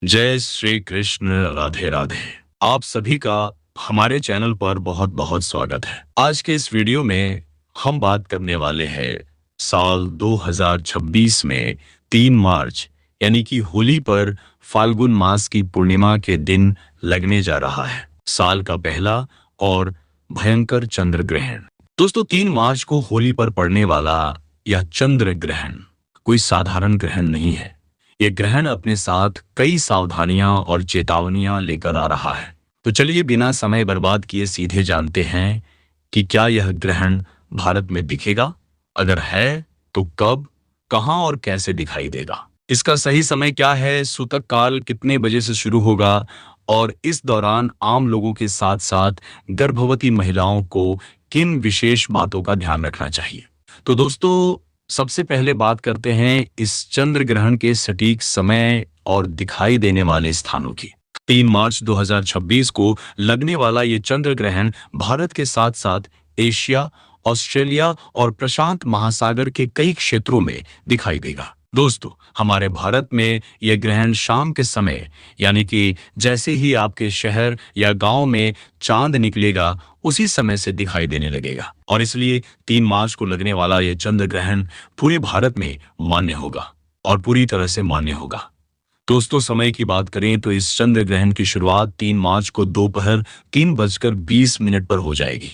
जय श्री कृष्ण। राधे राधे। आप सभी का हमारे चैनल पर बहुत बहुत स्वागत है। आज के इस वीडियो में हम बात करने वाले हैं साल 2026 में 3 मार्च यानी कि होली पर फाल्गुन मास की पूर्णिमा के दिन लगने जा रहा है साल का पहला और भयंकर चंद्र ग्रहण। दोस्तों, 3 मार्च को होली पर पड़ने वाला यह चंद्र ग्रहण कोई साधारण ग्रहण नहीं है। ये ग्रहण अपने साथ कई सावधानियां और चेतावनियां लेकर आ रहा है। तो चलिए बिना समय बर्बाद किए सीधे जानते हैं कि क्या यह ग्रहण भारत में दिखेगा, अगर है तो कब, कहां और कैसे दिखाई देगा, इसका सही समय क्या है, सूतक काल कितने बजे से शुरू होगा और इस दौरान आम लोगों के साथ साथ गर्भवती महिलाओं को किन विशेष बातों का ध्यान रखना चाहिए। तो दोस्तों, सबसे पहले बात करते हैं इस चंद्र ग्रहण के सटीक समय और दिखाई देने वाले स्थानों की। 3 मार्च 2026 को लगने वाला ये चंद्र ग्रहण भारत के साथ साथ एशिया, ऑस्ट्रेलिया और प्रशांत महासागर के कई क्षेत्रों में दिखाई देगा। दोस्तों, हमारे भारत में यह ग्रहण शाम के समय यानी कि जैसे ही आपके शहर या गांव में चांद निकलेगा उसी समय से दिखाई देने लगेगा और इसलिए 3 मार्च को लगने वाला यह चंद्र ग्रहण पूरे भारत में मान्य होगा और पूरी तरह से मान्य होगा। दोस्तों, समय की बात करें तो इस चंद्र ग्रहण की शुरुआत 3 मार्च को दोपहर 3:20 पर हो जाएगी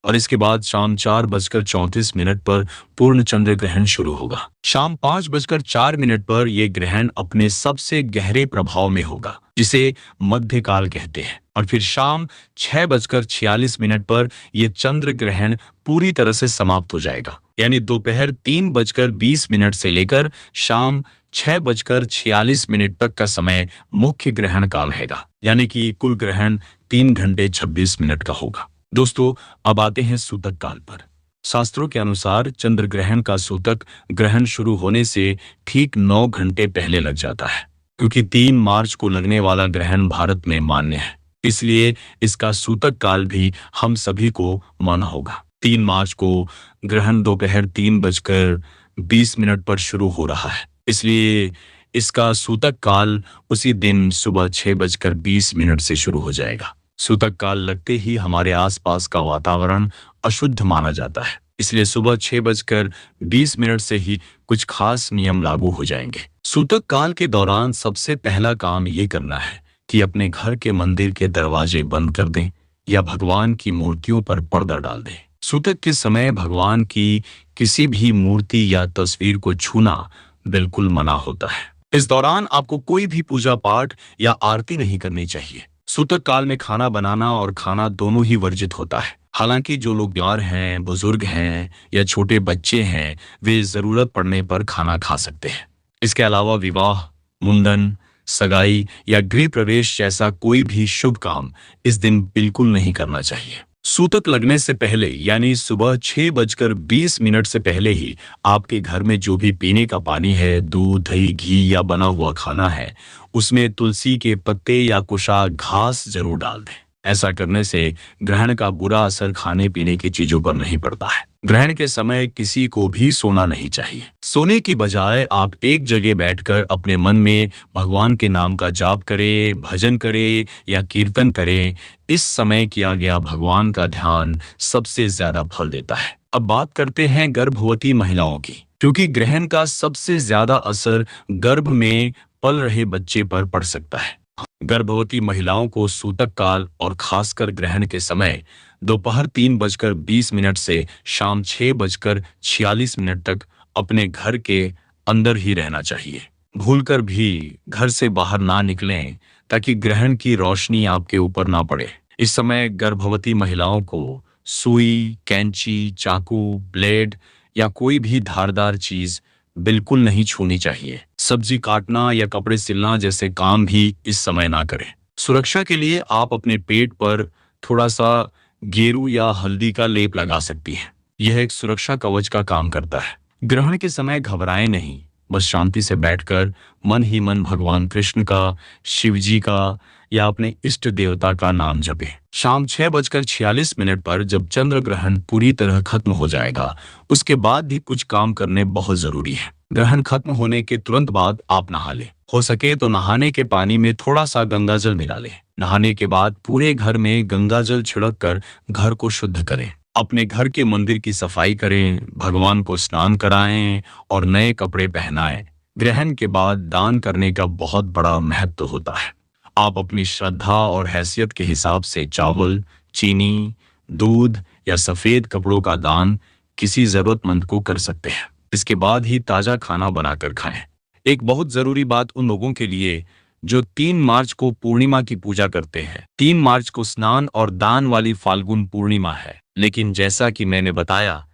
और इसके बाद शाम 4:34 पर पूर्ण चंद्र ग्रहण शुरू होगा। शाम 5:04 पर यह ग्रहण अपने सबसे गहरे प्रभाव में होगा जिसे मध्यकाल कहते हैं और फिर शाम 6:46 पर यह चंद्र ग्रहण पूरी तरह से समाप्त हो जाएगा, यानी दोपहर 3:20 से लेकर शाम 6:46 तक का समय मुख्य ग्रहण काल रहेगा, यानी कि कुल ग्रहण 3 घंटे 26 मिनट का होगा। दोस्तों, अब आते हैं सूतक काल पर। शास्त्रों के अनुसार चंद्र ग्रहण का सूतक ग्रहण शुरू होने से ठीक 9 घंटे पहले लग जाता है। क्योंकि 3 मार्च को लगने वाला ग्रहण भारत में मान्य है, इसलिए इसका सूतक काल भी हम सभी को माना होगा। 3 मार्च को ग्रहण दोपहर 3:20 पर शुरू हो रहा है, इसलिए इसका सूतक काल उसी दिन सुबह 6:20 से शुरू हो जाएगा। सूतक काल लगते ही हमारे आसपास का वातावरण अशुद्ध माना जाता है, इसलिए सुबह 6:20 से ही कुछ खास नियम लागू हो जाएंगे। सूतक काल के दौरान सबसे पहला काम ये करना है कि अपने घर के मंदिर के दरवाजे बंद कर दें या भगवान की मूर्तियों पर पर्दा डाल दें। सूतक के समय भगवान की किसी भी मूर्ति या तस्वीर को छूना बिल्कुल मना होता है। इस दौरान आपको कोई भी पूजा पाठ या आरती नहीं करनी चाहिए। सूतक काल में खाना बनाना और खाना दोनों ही वर्जित होता है। हालांकि जो लोग बीमार हैं, बुजुर्ग हैं या छोटे बच्चे हैं, वे जरूरत पड़ने पर खाना खा सकते हैं। इसके अलावा विवाह, मुंडन, सगाई या गृह प्रवेश जैसा कोई भी शुभ काम इस दिन बिल्कुल नहीं करना चाहिए। सूतक लगने से पहले यानी सुबह 6:20 से पहले ही आपके घर में जो भी पीने का पानी है, दूध, दही, घी या बना हुआ खाना है, उसमें तुलसी के पत्ते या कुशा घास जरूर डाल दें। ऐसा करने से ग्रहण का बुरा असर खाने पीने की चीजों पर नहीं पड़ता है। ग्रहण के समय किसी को भी सोना नहीं चाहिए। सोने की बजाय आप एक जगह बैठकर अपने मन में भगवान के नाम का जाप करें, भजन करें या कीर्तन करें। इस समय किया गया भगवान का ध्यान सबसे ज्यादा फल देता है। अब बात करते हैं गर्भवती महिलाओं की, क्योंकि ग्रहण का सबसे ज्यादा असर गर्भ में पल रहे बच्चे पर पड़ सकता है। गर्भवती महिलाओं को सूतक काल और खासकर ग्रहण के समय दोपहर 3:20 से शाम 6:46 तक अपने घर के अंदर ही रहना चाहिए। भूलकर भी घर से बाहर ना निकलें ताकि ग्रहण की रोशनी आपके ऊपर ना पड़े। इस समय गर्भवती महिलाओं को सुई, कैंची, चाकू, ब्लेड या कोई भी धारदार चीज बिल्कुल नहीं छूनी चाहिए। सब्जी काटना या कपड़े सिलना जैसे काम भी इस समय ना करें। सुरक्षा के लिए आप अपने पेट पर थोड़ा सा गेरू या हल्दी का लेप लगा सकती हैं। यह एक सुरक्षा कवच का काम करता है। ग्रहण के समय घबराएं नहीं, बस शांति से बैठकर मन ही मन भगवान कृष्ण का, शिव जी का या अपने इष्ट देवता का नाम जपें। शाम 6:46 पर जब चंद्र ग्रहण पूरी तरह खत्म हो जाएगा, उसके बाद भी कुछ काम करने बहुत जरूरी है। ग्रहण खत्म होने के तुरंत बाद आप नहा लें हो सके तो नहाने के पानी में थोड़ा सा गंगा जल मिला लें। नहाने के बाद पूरे घर में गंगा जल छिड़क कर घर को शुद्ध करें। अपने घर के मंदिर की सफाई करें, भगवान को स्नान कराएं और नए कपड़े पहनाएं। ग्रहण के बाद दान करने का बहुत बड़ा महत्व होता है। आप अपनी श्रद्धा और हैसियत के हिसाब से चावल, चीनी, दूध या सफेद कपड़ों का दान किसी जरूरतमंद को कर सकते हैं। इसके बाद ही ताजा खाना बनाकर खाएं। एक बहुत जरूरी बात उन लोगों के लिए जो 3 मार्च को पूर्णिमा की पूजा करते हैं। 3 मार्च को स्नान और दान वाली फाल्गुन पूर्णिमा है, लेकिन जैसा कि मैंने बताया,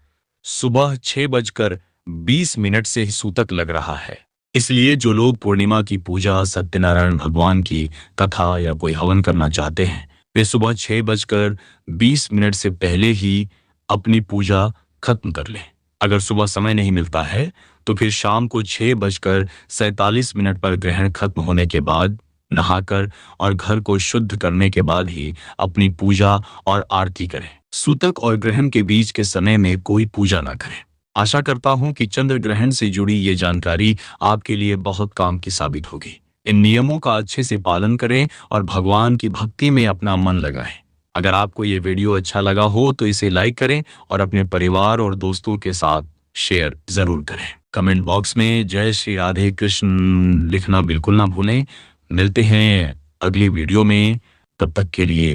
सुबह 6:20 से ही सूतक लग रहा है। इसलिए जो लोग पूर्णिमा की पूजा, सत्यनारायण भगवान की कथा या कोई हवन करना चाहते हैं, वे सुबह 6:20 से पहले ही अपनी पूजा खत्म कर लें। अगर सुबह समय नहीं मिलता है तो फिर शाम को 6:47 पर ग्रहण खत्म होने के बाद नहाकर और घर को शुद्ध करने के बाद ही अपनी पूजा और आरती करें। सूतक और ग्रहण के बीच के समय में कोई पूजा ना करें। आशा करता हूं कि चंद्र ग्रहण से जुड़ी ये जानकारी आपके लिए बहुत काम की साबित होगी। इन नियमों का अच्छे से पालन करें और भगवान की भक्ति में अपना मन लगाएं। अगर आपको ये वीडियो अच्छा लगा हो तो इसे लाइक करें और अपने परिवार और दोस्तों के साथ शेयर जरूर करें। कमेंट बॉक्स में जय श्री राधे कृष्ण लिखना बिल्कुल ना भूलें। मिलते हैं अगली वीडियो में, तब तक के लिए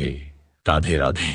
राधे राधे।